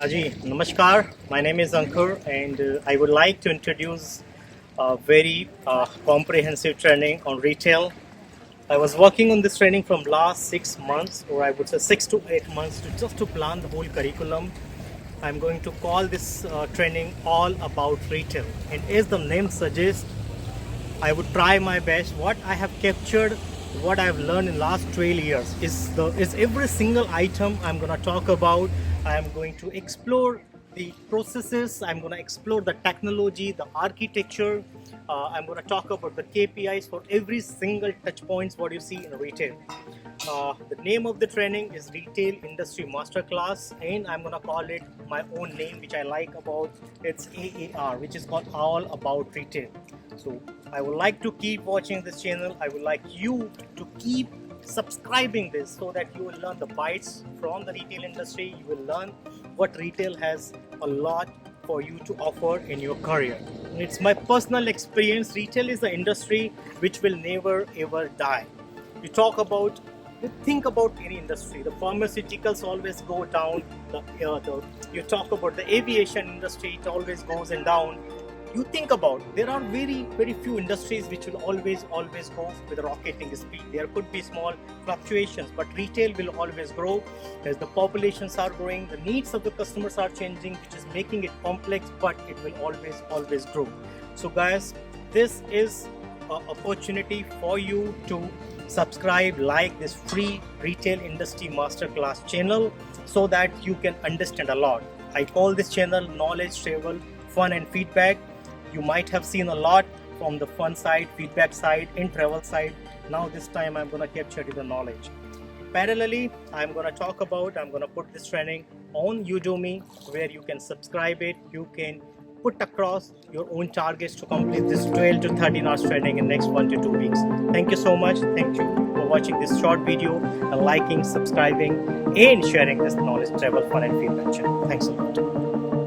Aji, Namaskar. My name is Ankur, and I would like to introduce a very comprehensive training on retail. I was working on this training from last 6 months, or I would say 6 to 8 months, to plan the whole curriculum. I'm going to call this training all about retail, and as the name suggests, I would try my best. What I have captured, what I've learned in last 12 years is every single item I'm going to talk about. I'm going to explore the processes. I'm going to explore the technology, the architecture. I'm going to talk about the KPIs for every single touch points what you see in retail. The name of the training is Retail Industry Masterclass, and I'm gonna call it my own name, which I like about it's AAR, which is called All About Retail. So I would like to keep watching this channel. I would like you to keep subscribing this so that you will learn the bytes from the retail industry. You will learn what retail has a lot for you to offer in your career. And it's my personal experience. Retail is the industry which will never ever die. You talk about, you think about any industry. The pharmaceuticals always go down. You talk about the aviation industry, it always goes and down. You think about, there are very few industries which will always go with a rocketing speed. There could be small fluctuations, but retail will always grow as the populations are growing, the needs of the customers are changing, which is making it complex, but it will always grow. So guys, this is an opportunity for you to subscribe, like this free retail industry masterclass channel so that you can understand a lot. I call this channel knowledge, travel, fun and feedback. You might have seen a lot from the fun side, feedback side, and travel side. Now this time I'm going to capture the knowledge. Parallelly, I'm going to put this training on Udemy, where you can subscribe it. You can put across your own targets to complete this 12 to 13 hours training in next 1 to 2 weeks. Thank you so much. Thank you for watching this short video and liking, subscribing, and sharing this knowledge, travel, fun and feedback channel. Thanks a lot.